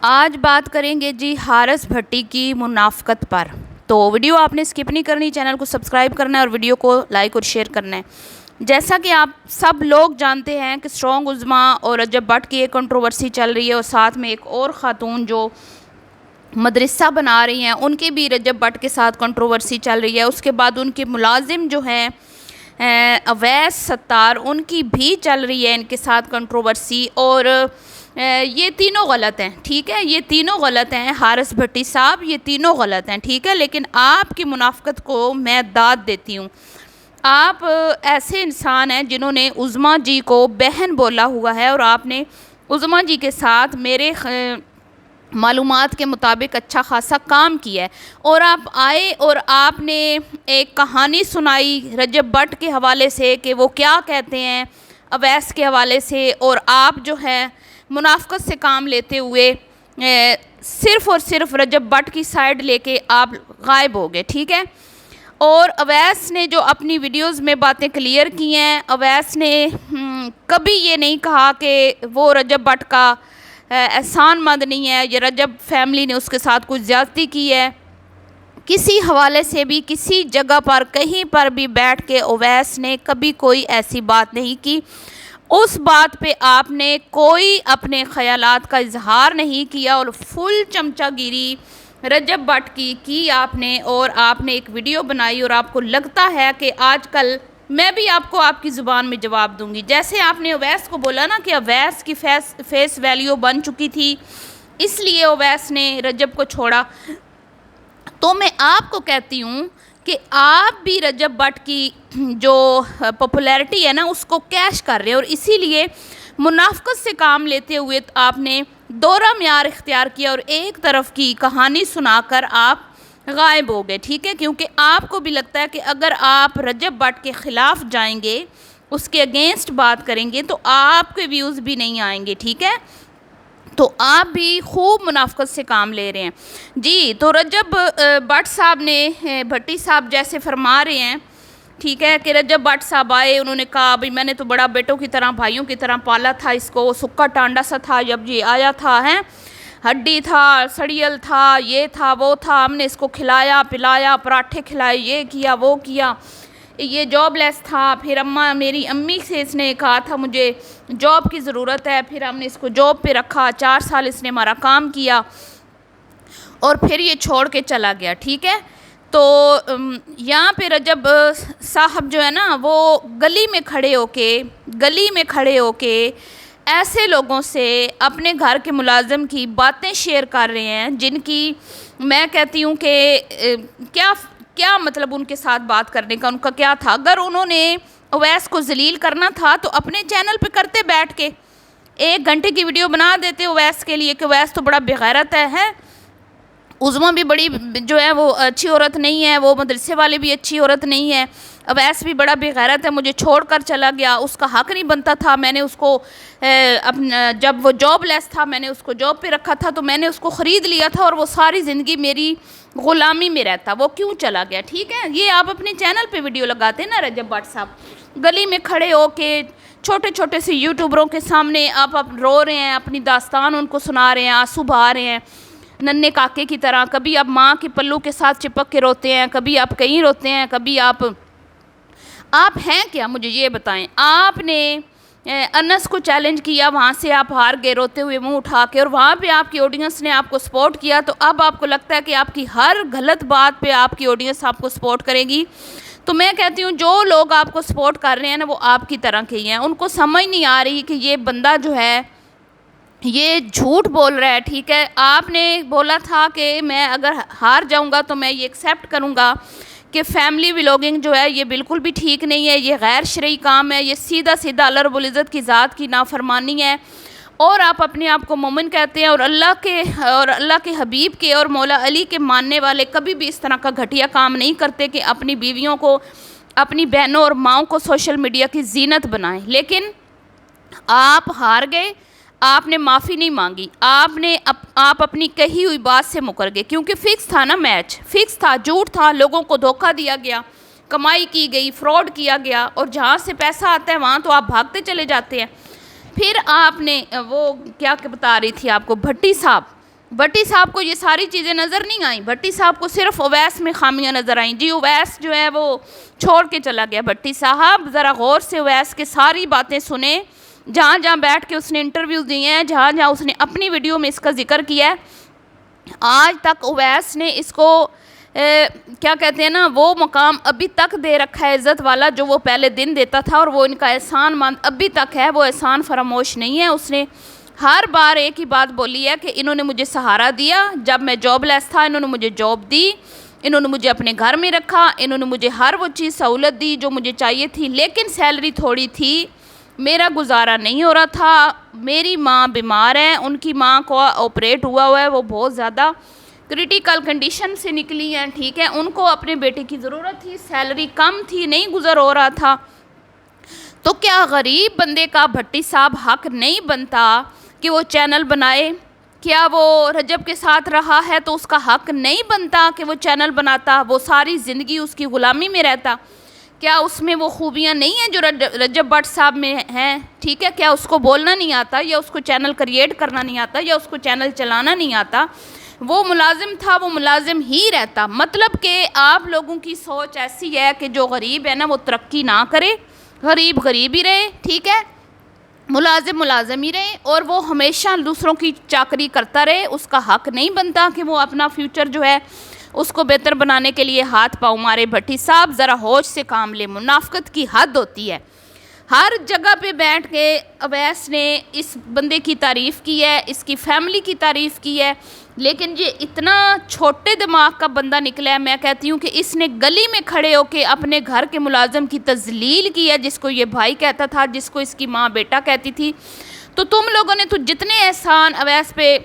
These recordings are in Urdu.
آج بات کریں گے جی حارث بھٹی کی منافقت پر۔ تو ویڈیو آپ نے اسکپ نہیں کرنی، چینل کو سبسکرائب کرنا ہے اور ویڈیو کو لائک اور شیئر کرنا ہے۔ جیسا کہ آپ سب لوگ جانتے ہیں کہ اسٹرانگ عظما اور رجب بٹ کی ایک کنٹروورسی چل رہی ہے، اور ساتھ میں ایک اور خاتون جو مدرسہ بنا رہی ہیں ان کی بھی رجب بٹ کے ساتھ کنٹروورسی چل رہی ہے۔ اس کے بعد ان کے ملازم جو ہیں اویس ستار، ان کی بھی چل رہی ہے ان کے ساتھ کنٹروورسی، اور یہ تینوں غلط ہیں، ٹھیک ہے، یہ تینوں غلط ہیں۔ حارث بھٹی صاحب یہ تینوں غلط ہیں، ٹھیک ہے، لیکن آپ کی منافقت کو میں داد دیتی ہوں۔ آپ ایسے انسان ہیں جنہوں نے عظما جی کو بہن بولا ہوا ہے، اور آپ نے عظما جی کے ساتھ میرے معلومات کے مطابق اچھا خاصا کام کیا ہے، اور آپ آئے اور آپ نے ایک کہانی سنائی رجب بٹ کے حوالے سے کہ وہ کیا کہتے ہیں اویس کے حوالے سے، اور آپ جو ہے منافقت سے کام لیتے ہوئے صرف اور صرف رجب بٹ کی سائیڈ لے کے آپ غائب ہو گئے، ٹھیک ہے۔ اور اویس نے جو اپنی ویڈیوز میں باتیں کلیئر کی ہیں، اویس نے کبھی یہ نہیں کہا کہ وہ رجب بٹ کا احسان مند نہیں ہے، یا رجب فیملی نے اس کے ساتھ کچھ زیادتی کی ہے۔ کسی حوالے سے بھی، کسی جگہ پر، کہیں پر بھی بیٹھ کے اویس نے کبھی کوئی ایسی بات نہیں کی۔ اس بات پہ آپ نے کوئی اپنے خیالات کا اظہار نہیں کیا، اور فل چمچہ گیری رجب بٹ کی آپ نے، اور آپ نے ایک ویڈیو بنائی، اور آپ کو لگتا ہے کہ آج کل میں بھی آپ کو آپ کی زبان میں جواب دوں گی۔ جیسے آپ نے اویس کو بولا نا کہ اویس کی فیس ویلیو بن چکی تھی، اس لیے اویس نے رجب کو چھوڑا، تو میں آپ کو کہتی ہوں کہ آپ بھی رجب بٹ کی جو پاپولیرٹی ہے نا اس کو کیش کر رہے ہیں، اور اسی لیے منافقت سے کام لیتے ہوئے آپ نے دوہرا معیار اختیار کیا، اور ایک طرف کی کہانی سنا کر آپ غائب ہو گئے، ٹھیک ہے، کیونکہ آپ کو بھی لگتا ہے کہ اگر آپ رجب بٹ کے خلاف جائیں گے، اس کے اگینسٹ بات کریں گے، تو آپ کے ویوز بھی نہیں آئیں گے، ٹھیک ہے، تو آپ بھی خوب منافقت سے کام لے رہے ہیں جی۔ تو رجب بٹ صاحب نے بھٹی صاحب جیسے فرما رہے ہیں، ٹھیک ہے، کہ رجب بٹ صاحب آئے، انہوں نے کہا بھئی میں نے تو بڑا بیٹوں کی طرح، بھائیوں کی طرح پالا تھا اس کو، سکا ٹانڈا سا تھا جب یہ آیا تھا، ہڈی تھا، سڑیل تھا، یہ تھا وہ تھا، ہم نے اس کو کھلایا پلایا، پراٹھے کھلائے، یہ کیا وہ کیا، یہ جاب لیس تھا، پھر میری امی سے اس نے کہا تھا مجھے جاب کی ضرورت ہے، پھر ہم نے اس کو جاب پہ رکھا، 4 سال اس نے ہمارا کام کیا، اور پھر یہ چھوڑ کے چلا گیا، ٹھیک ہے۔ تو یہاں پہ رجب صاحب جو ہے نا وہ گلی میں کھڑے ہو کے ایسے لوگوں سے اپنے گھر کے ملازم کی باتیں شیئر کر رہے ہیں، جن کی میں کہتی ہوں کہ کیا مطلب ان کے ساتھ بات کرنے کا ان کا کیا تھا۔ اگر انہوں نے اویس کو ذلیل کرنا تھا تو اپنے چینل پہ کرتے، بیٹھ کے 1 گھنٹے کی ویڈیو بنا دیتے اویس کے لیے کہ اویس تو بڑا بغیرت ہے، عظما بھی بڑی جو ہے وہ اچھی عورت نہیں ہے، وہ مدرسے والے بھی اچھی عورت نہیں ہے، اویس بھی بڑا بغیرت ہے، مجھے چھوڑ کر چلا گیا، اس کا حق نہیں بنتا تھا، میں نے اس کو جب وہ جاب لیس تھا میں نے اس کو جاب پہ رکھا تھا، تو میں نے اس کو خرید لیا تھا، اور وہ ساری زندگی میری غلامی میں رہتا، وہ کیوں چلا گیا، ٹھیک ہے۔ یہ آپ اپنے چینل پہ ویڈیو لگاتے ہیں نا رجب بٹ صاحب، گلی میں کھڑے ہو کے چھوٹے چھوٹے سے یوٹیوبروں کے سامنے آپ رو رہے ہیں، اپنی داستان ان کو سنا رہے ہیں، آنسو بہا رہے ہیں ننھے کاکے کی طرح، کبھی آپ ماں کے پلو کے ساتھ چپک کے روتے ہیں، کبھی آپ کہیں روتے ہیں، کبھی آپ ہیں کیا، مجھے یہ بتائیں۔ آپ نے انس کو چیلنج کیا، وہاں سے آپ ہار گئے روتے ہوئے منہ اٹھا کے، اور وہاں پہ آپ کی آڈینس نے آپ کو سپورٹ کیا، تو اب آپ کو لگتا ہے کہ آپ کی ہر غلط بات پہ آپ کی آڈینس آپ کو سپورٹ کرے گی۔ تو میں کہتی ہوں جو لوگ آپ کو سپورٹ کر رہے ہیں نا وہ آپ کی طرح کے ہی ہیں، ان کو سمجھ نہیں آ رہی کہ یہ بندہ جو ہے یہ جھوٹ بول رہا ہے، ٹھیک ہے۔ آپ نے بولا تھا کہ میں اگر ہار جاؤں گا تو میں یہ ایکسیپٹ کروں گا کہ فیملی ولاگنگ جو ہے یہ بالکل بھی ٹھیک نہیں ہے، یہ غیر شرعی کام ہے، یہ سیدھا اللہ رب العزت کی ذات کی نافرمانی ہے، اور آپ اپنے آپ کو مومن کہتے ہیں، اور اللہ کے حبیب کے اور مولا علی کے ماننے والے کبھی بھی اس طرح کا گھٹیا کام نہیں کرتے کہ اپنی بیویوں کو، اپنی بہنوں اور ماؤں کو سوشل میڈیا کی زینت بنائیں۔ لیکن آپ ہار گئے، آپ نے معافی نہیں مانگی، آپ اپنی کہی ہوئی بات سے مکر گئے، کیونکہ فکس تھا نا، میچ فکس تھا، جھوٹ تھا، لوگوں کو دھوکہ دیا گیا، کمائی کی گئی، فراڈ کیا گیا، اور جہاں سے پیسہ آتا ہے وہاں تو آپ بھاگتے چلے جاتے ہیں۔ پھر آپ نے وہ کیا بتا رہی تھی آپ کو، بھٹی صاحب بھٹی صاحب کو یہ ساری چیزیں نظر نہیں آئیں، بھٹی صاحب کو صرف اویس میں خامیاں نظر آئیں. جی اویس جو ہے وہ چھوڑ کے چلا گیا. بھٹی صاحب ذرا غور سے اویس کے ساری باتیں سنیں، جہاں جہاں بیٹھ کے اس نے انٹرویوز دیے ہیں، جہاں جہاں اس نے اپنی ویڈیو میں اس کا ذکر کیا ہے، آج تک اویس نے اس کو کیا کہتے ہیں نا، وہ مقام ابھی تک دے رکھا ہے عزت والا جو وہ پہلے دن دیتا تھا، اور وہ ان کا احسان مند ابھی تک ہے، وہ احسان فراموش نہیں ہے. اس نے ہر بار ایک ہی بات بولی ہے کہ انہوں نے مجھے سہارا دیا، جب میں جاب لیس تھا انہوں نے مجھے جاب دی، انہوں نے مجھے اپنے گھر میں رکھا، انہوں نے مجھے ہر وہ چیز سہولت دی جو مجھے چاہیے تھی، لیکن سیلری تھوڑی تھی، میرا گزارا نہیں ہو رہا تھا. میری ماں بیمار ہے، ان کی ماں کو آپریٹ ہوا ہے، وہ بہت زیادہ کریٹیکل کنڈیشن سے نکلی ہیں، ٹھیک ہے، ان کو اپنے بیٹے کی ضرورت تھی، سیلری کم تھی، نہیں گزر ہو رہا تھا. تو کیا غریب بندے کا بھٹی صاحب حق نہیں بنتا کہ وہ چینل بنائے؟ کیا وہ رجب کے ساتھ رہا ہے تو اس کا حق نہیں بنتا کہ وہ چینل بناتا، وہ ساری زندگی اس کی غلامی میں رہتا؟ کیا اس میں وہ خوبیاں نہیں ہیں جو رجب بٹ صاحب میں ہیں؟ ٹھیک ہے، کیا اس کو بولنا نہیں آتا، یا اس کو چینل کریٹ کرنا نہیں آتا، یا اس کو چینل چلانا نہیں آتا؟ وہ ملازم تھا، وہ ملازم ہی رہتا. مطلب کہ آپ لوگوں کی سوچ ایسی ہے کہ جو غریب ہے نا وہ ترقی نہ کرے، غریب غریب ہی رہے، ٹھیک ہے، ملازم ملازم ہی رہے، اور وہ ہمیشہ دوسروں کی چاکری کرتا رہے. اس کا حق نہیں بنتا کہ وہ اپنا فیوچر جو ہے اس کو بہتر بنانے کے لیے ہاتھ پاؤں مارے. بھٹی صاحب ذرا ہوش سے کام لے، منافقت کی حد ہوتی ہے. ہر جگہ پہ بیٹھ کے اویس نے اس بندے کی تعریف کی ہے، اس کی فیملی کی تعریف کی ہے، لیکن یہ اتنا چھوٹے دماغ کا بندہ نکلا ہے. میں کہتی ہوں کہ اس نے گلی میں کھڑے ہو کے اپنے گھر کے ملازم کی تذلیل کی ہے، جس کو یہ بھائی کہتا تھا، جس کو اس کی ماں بیٹا کہتی تھی. تو تم لوگوں نے تو جتنے احسان اویس پہ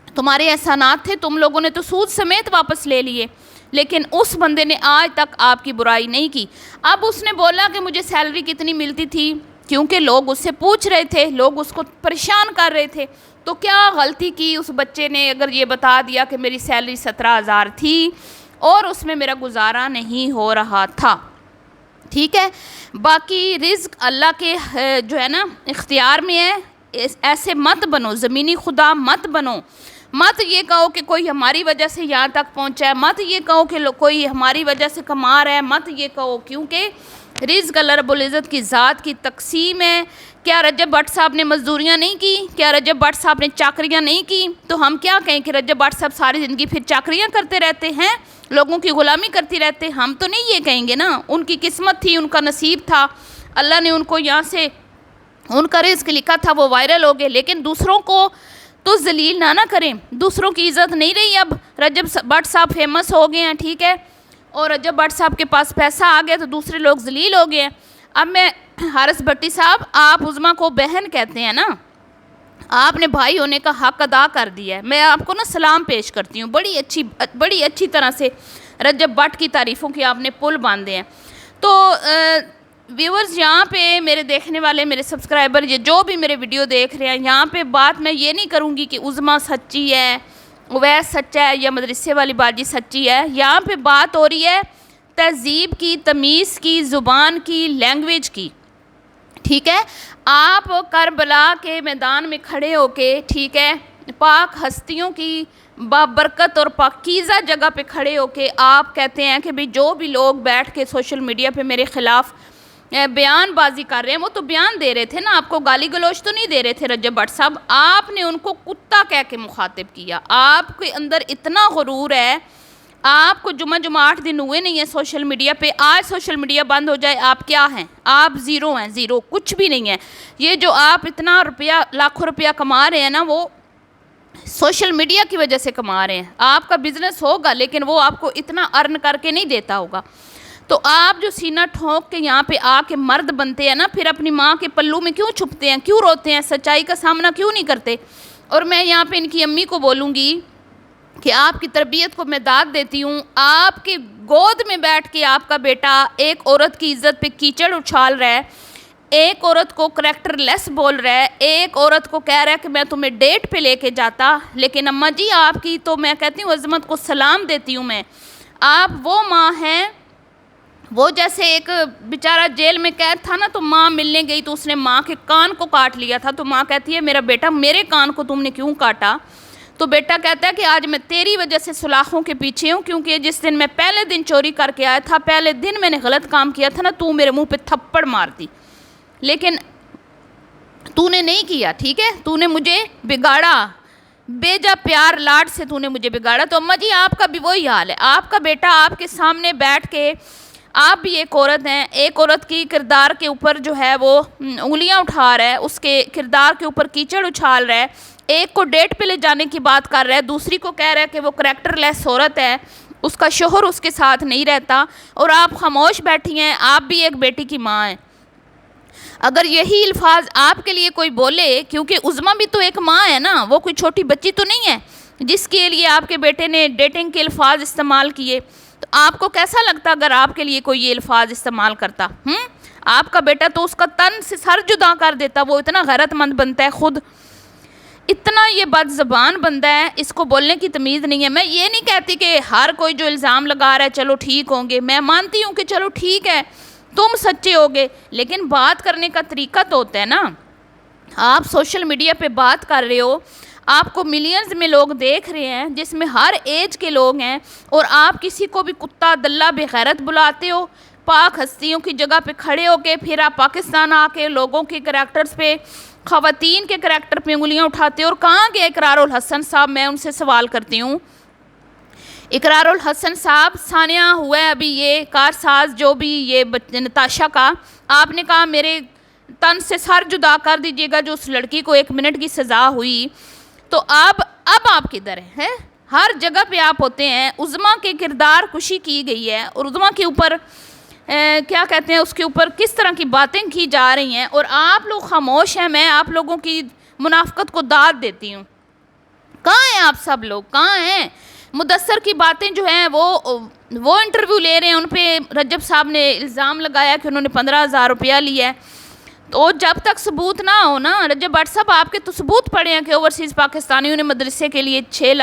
تمہارے احسانات تھے، تم لوگوں نے تو سود سمیت واپس لے لیے، لیکن اس بندے نے آج تک آپ کی برائی نہیں کی. اب اس نے بولا کہ مجھے سیلری کتنی ملتی تھی، کیونکہ لوگ اس سے پوچھ رہے تھے، لوگ اس کو پریشان کر رہے تھے. تو کیا غلطی کی اس بچے نے اگر یہ بتا دیا کہ میری سیلری 17,000 تھی اور اس میں میرا گزارا نہیں ہو رہا تھا؟ ٹھیک ہے، باقی رزق اللہ کے جو ہے نا اختیار میں ہے. ایسے مت بنو، زمینی خدا مت بنو. مت یہ کہو کہ کوئی ہماری وجہ سے یہاں تک پہنچا ہے، مت یہ کہو کہ کوئی ہماری وجہ سے کما رہا ہے، مت یہ کہو، کیونکہ رزق اللہ رب العزت کی ذات کی تقسیم ہے. کیا رجب بٹ صاحب نے مزدوریاں نہیں کی؟ کیا رجب بٹ صاحب نے چاکریاں نہیں کی؟ تو ہم کیا کہیں کہ رجب بٹ صاحب ساری زندگی پھر چاکریاں کرتے رہتے ہیں، لوگوں کی غلامی کرتی رہتے ہیں؟ ہم تو نہیں یہ کہیں گے نا. ان کی قسمت تھی، ان کا نصیب تھا، اللہ نے ان کو یہاں سے ان کا رزق لکھا تھا، وہ وائرل ہو گئے. لیکن دوسروں کو تو ذلیل نہ کریں، دوسروں کی عزت نہیں رہی. اب رجب بٹ صاحب فیمس ہو گئے ہیں، ٹھیک ہے، اور رجب بٹ صاحب کے پاس پیسہ آ گیا تو دوسرے لوگ ذلیل ہو گئے ہیں. اب میں حارث بھٹی صاحب، آپ عظمیٰ کو بہن کہتے ہیں نا، آپ نے بھائی ہونے کا حق ادا کر دیا ہے. میں آپ کو نا سلام پیش کرتی ہوں، بڑی اچھی طرح سے رجب بٹ کی تعریفوں کے آپ نے پل باندھے ہیں. تو ویورز، یہاں پہ میرے دیکھنے والے، میرے سبسکرائبر، یہ جو بھی میرے ویڈیو دیکھ رہے ہیں، یہاں پہ بات میں یہ نہیں کروں گی کہ عظمیٰ سچی ہے، اویس سچا ہے، یا مدرسے والی باجی سچی ہے. یہاں پہ بات ہو رہی ہے تہذیب کی، تمیز کی، زبان کی، لینگویج کی. ٹھیک ہے، آپ کربلا کے میدان میں کھڑے ہو کے، ٹھیک ہے، پاک ہستیوں کی بابرکت اور پاکیزہ جگہ پہ کھڑے ہو کے آپ کہتے ہیں کہ بھی جو بھی لوگ بیٹھ کے سوشل میڈیا پہ میرے خلاف بیان بازی کر رہے ہیں، وہ تو بیان دے رہے تھے نا، آپ کو گالی گلوچ تو نہیں دے رہے تھے رجب بٹ صاحب. آپ نے ان کو کتا کہہ کے مخاطب کیا. آپ کے اندر اتنا غرور ہے، آپ کو جمعہ 8 دن ہوئے نہیں ہیں سوشل میڈیا پہ. آج سوشل میڈیا بند ہو جائے، آپ کیا ہیں؟ آپ زیرو ہیں، زیرو، کچھ بھی نہیں ہے. یہ جو آپ اتنا روپیہ، لاکھوں روپیہ کما رہے ہیں نا، وہ سوشل میڈیا کی وجہ سے کما رہے ہیں. آپ کا بزنس ہوگا لیکن وہ آپ کو اتنا ارن کر کے نہیں دیتا ہوگا. تو آپ جو سینہ ٹھونک کے یہاں پہ آ کے مرد بنتے ہیں نا، پھر اپنی ماں کے پلو میں کیوں چھپتے ہیں، کیوں روتے ہیں، سچائی کا سامنا کیوں نہیں کرتے؟ اور میں یہاں پہ ان کی امی کو بولوں گی کہ آپ کی تربیت کو میں داد دیتی ہوں. آپ کے گود میں بیٹھ کے آپ کا بیٹا ایک عورت کی عزت پہ کیچڑ اچھال رہا ہے، ایک عورت کو کریکٹر لیس بول رہا ہے، ایک عورت کو کہہ رہا ہے کہ میں تمہیں ڈیٹ پہ لے کے جاتا. لیکن اماں جی، آپ کی تو میں کہتی ہوں عظمت کو سلام دیتی ہوں میں. آپ وہ ماں ہیں، وہ جیسے ایک بیچارہ جیل میں قید تھا نا، تو ماں ملنے گئی تو اس نے ماں کے کان کو کاٹ لیا تھا، تو ماں کہتی ہے میرا بیٹا، میرے کان کو تم نے کیوں کاٹا؟ تو بیٹا کہتا ہے کہ آج میں تیری وجہ سے سلاخوں کے پیچھے ہوں، کیونکہ جس دن میں پہلے دن چوری کر کے آیا تھا، پہلے دن میں نے غلط کام کیا تھا نا، تو میرے منہ پہ تھپڑ مارتی، لیکن تو نے نہیں کیا، ٹھیک ہے، تو نے مجھے بگاڑا، بیجا پیار لاڈ سے تو نے مجھے بگاڑا۔ تو اماں جی آپ کا بھی وہی حال ہے، آپ کا بیٹا آپ کے سامنے بیٹھ کے، آپ بھی ایک عورت ہیں، ایک عورت کی کردار کے اوپر جو ہے وہ انگلیاں اٹھا رہا ہے، اس کے کردار کے اوپر کیچڑ اچھال رہا ہے، ایک کو ڈیٹ پہ لے جانے کی بات کر رہا ہے، دوسری کو کہہ رہا ہے کہ وہ کریکٹر لیس عورت ہے، اس کا شوہر اس کے ساتھ نہیں رہتا، اور آپ خاموش بیٹھی ہیں، آپ بھی ایک بیٹی کی ماں ہیں۔ اگر یہی الفاظ آپ کے لیے کوئی بولے، کیونکہ عظمیٰ بھی تو ایک ماں ہے نا، وہ کوئی چھوٹی بچی تو نہیں ہے جس کے لیے آپ کے بیٹے نے ڈیٹنگ کے الفاظ استعمال کیے، تو آپ کو کیسا لگتا اگر آپ کے لیے کوئی یہ الفاظ استعمال کرتا؟ آپ کا بیٹا تو اس کا تن سے سر جدا کر دیتا، وہ اتنا غیرت مند بنتا ہے، خود اتنا یہ بد زبان بندہ ہے، اس کو بولنے کی تمیز نہیں ہے۔ میں یہ نہیں کہتی کہ ہر کوئی جو الزام لگا رہا ہے چلو ٹھیک ہوں گے، میں مانتی ہوں کہ چلو ٹھیک ہے تم سچے ہوگے، لیکن بات کرنے کا طریقہ تو ہوتا ہے نا۔ آپ سوشل میڈیا پہ بات کر رہے ہو، آپ کو ملینز میں لوگ دیکھ رہے ہیں، جس میں ہر ایج کے لوگ ہیں، اور آپ کسی کو بھی کتا دلہ بے غیرت بلاتے ہو، پاک ہستیوں کی جگہ پہ کھڑے ہو کے، پھر آپ پاکستان آ کے لوگوں کے کریکٹرز پہ، خواتین کے کریکٹر پہ انگلیاں اٹھاتے ہو۔ اور کہاں گئے اقرار الحسن صاحب؟ میں ان سے سوال کرتی ہوں، اقرار الحسن صاحب، ثانیہ ہوا ہے ابھی یہ کارساز جو بھی یہ نتاشا کا، آپ نے کہا میرے تن سے سر جدا کر دیجیے گا جو اس لڑکی کو 1 منٹ کی سزا ہوئی، تو اب آپ کدھر ہیں؟ ہر جگہ پہ آپ ہوتے ہیں، عظمیٰ کے کردار کشی کی گئی ہے، اور عظمیٰ کے اوپر کیا کہتے ہیں، اس کے اوپر کس طرح کی باتیں کی جا رہی ہیں، اور آپ لوگ خاموش ہیں۔ میں آپ لوگوں کی منافقت کو داد دیتی ہوں۔ کہاں ہیں آپ سب لوگ، کہاں ہیں؟ مدثر کی باتیں جو ہیں وہ انٹرویو لے رہے ہیں، ان پہ رجب صاحب نے الزام لگایا کہ انہوں نے 15,000 روپیہ لیا ہے، تو جب تک ثبوت نہ ہو نا رجب بٹ صاحب، آپ کے تو ثبوت پڑے ہیں کہ اوورسیز پاکستانیوں نے مدرسے کے لیے 6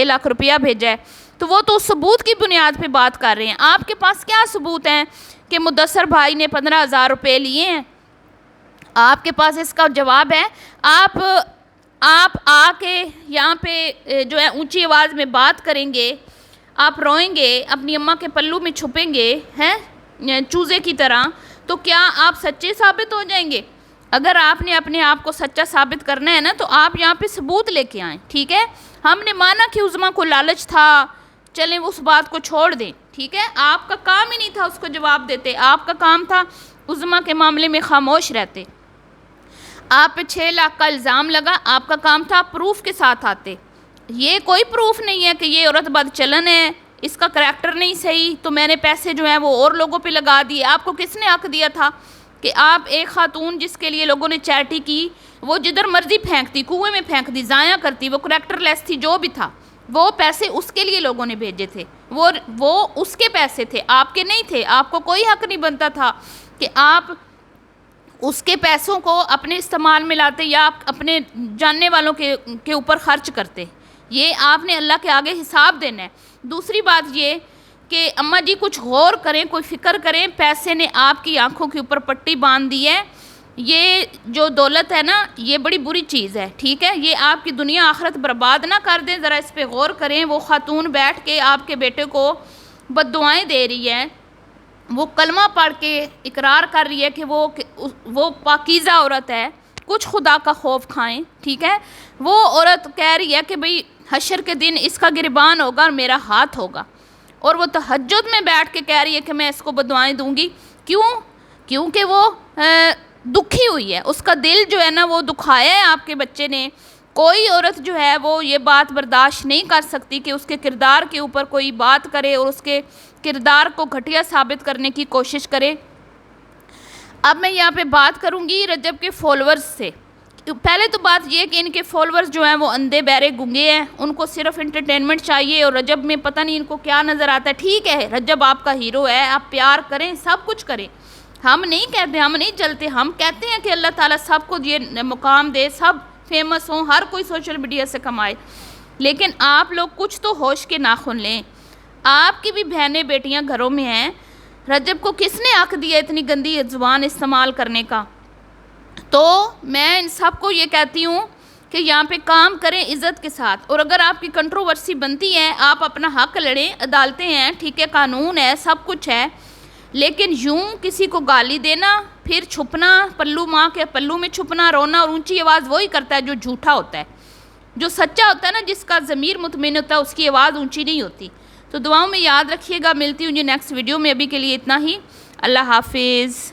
لاکھ روپیہ بھیجا ہے، تو وہ تو ثبوت کی بنیاد پہ بات کر رہے ہیں۔ آپ کے پاس کیا ثبوت ہیں کہ مدثر بھائی نے 15,000 روپے لیے ہیں؟ آپ کے پاس اس کا جواب ہے؟ آپ آ کے یہاں پہ جو ہے اونچی آواز میں بات کریں گے، آپ روئیں گے، اپنی اماں کے پلو میں چھپیں گے ہیں چوزے کی طرح، تو کیا آپ سچے ثابت ہو جائیں گے؟ اگر آپ نے اپنے آپ کو سچا ثابت کرنا ہے نا، تو آپ یہاں پہ ثبوت لے کے آئیں، ٹھیک ہے؟ ہم نے مانا کہ عظمیٰ کو لالچ تھا، چلیں اس بات کو چھوڑ دیں، ٹھیک ہے؟ آپ کا کام ہی نہیں تھا اس کو جواب دیتے، آپ کا کام تھا عظمیٰ کے معاملے میں خاموش رہتے۔ آپ پہ 6 لاکھ کا الزام لگا، آپ کا کام تھا پروف کے ساتھ آتے۔ یہ کوئی پروف نہیں ہے کہ یہ عورت بد چلن ہے، اس کا کریکٹر نہیں صحیح، تو میں نے پیسے جو ہیں وہ اور لوگوں پہ لگا دیے۔ آپ کو کس نے حق دیا تھا کہ آپ ایک خاتون جس کے لیے لوگوں نے چیریٹی کی، وہ جدھر مرضی پھینکتی، کنویں میں پھینک دی، ضائع کرتی، وہ کریکٹر لیس تھی، جو بھی تھا، وہ پیسے اس کے لیے لوگوں نے بھیجے تھے، وہ اس کے پیسے تھے، آپ کے نہیں تھے۔ آپ کو کوئی حق نہیں بنتا تھا کہ آپ اس کے پیسوں کو اپنے استعمال میں لاتے یا اپنے جاننے والوں کے اوپر خرچ کرتے۔ یہ آپ نے اللہ کے آگے حساب دینا ہے۔ دوسری بات یہ کہ اماں جی کچھ غور کریں، کوئی فکر کریں، پیسے نے آپ کی آنکھوں کے اوپر پٹی باندھ دی ہے۔ یہ جو دولت ہے نا، یہ بڑی بری چیز ہے، ٹھیک ہے؟ یہ آپ کی دنیا آخرت برباد نہ کر دیں، ذرا اس پہ غور کریں۔ وہ خاتون بیٹھ کے آپ کے بیٹے کو بد دعائیں دے رہی ہے، وہ کلمہ پڑھ کے اقرار کر رہی ہے کہ وہ پاکیزہ عورت ہے، کچھ خدا کا خوف کھائیں، ٹھیک ہے؟ وہ عورت کہہ رہی ہے کہ بھئی حشر کے دن اس کا گریبان ہوگا اور میرا ہاتھ ہوگا، اور وہ تہجد میں بیٹھ کے کہہ رہی ہے کہ میں اس کو بددعائیں دوں گی۔ کیونکہ وہ دکھی ہوئی ہے، اس کا دل جو ہے نا وہ دکھایا ہے آپ کے بچے نے۔ کوئی عورت جو ہے وہ یہ بات برداشت نہیں کر سکتی کہ اس کے کردار کے اوپر کوئی بات کرے اور اس کے کردار کو گھٹیا ثابت کرنے کی کوشش کرے۔ اب میں یہاں پہ بات کروں گی رجب کے فالورز سے۔ پہلے تو بات یہ کہ ان کے فالورز جو ہیں وہ اندھے بہرے گنگے ہیں، ان کو صرف انٹرٹینمنٹ چاہیے، اور رجب میں پتہ نہیں ان کو کیا نظر آتا ہے۔ ٹھیک ہے، رجب آپ کا ہیرو ہے، آپ پیار کریں، سب کچھ کریں، ہم نہیں کہتے، ہم نہیں چلتے، ہم کہتے ہیں کہ اللہ تعالیٰ سب کو یہ مقام دے، سب فیمس ہوں، ہر کوئی سوشل میڈیا سے کمائے، لیکن آپ لوگ کچھ تو ہوش کے ناخن لیں۔ آپ کی بھی بہنیں بیٹیاں گھروں میں ہیں، رجب کو کس نے حق دیا اتنی گندی زبان استعمال کرنے کا؟ تو میں ان سب کو یہ کہتی ہوں کہ یہاں پہ کام کریں عزت کے ساتھ، اور اگر آپ کی کنٹروورسی بنتی ہے، آپ اپنا حق لڑیں، عدالتیں ہیں، ٹھیک ہے، قانون ہے، سب کچھ ہے، لیکن یوں کسی کو گالی دینا، پھر چھپنا، پلو ماں کے پلو میں چھپنا، رونا، اور اونچی آواز وہی کرتا ہے جو جھوٹا ہوتا ہے، جو سچا ہوتا ہے نا، جس کا ضمیر مطمئن ہوتا ہے، اس کی آواز اونچی نہیں ہوتی۔ تو دعاؤں میں یاد رکھیے گا، ملتی ہوں نیکسٹ ویڈیو میں، ابھی کے لیے اتنا ہی، اللہ حافظ۔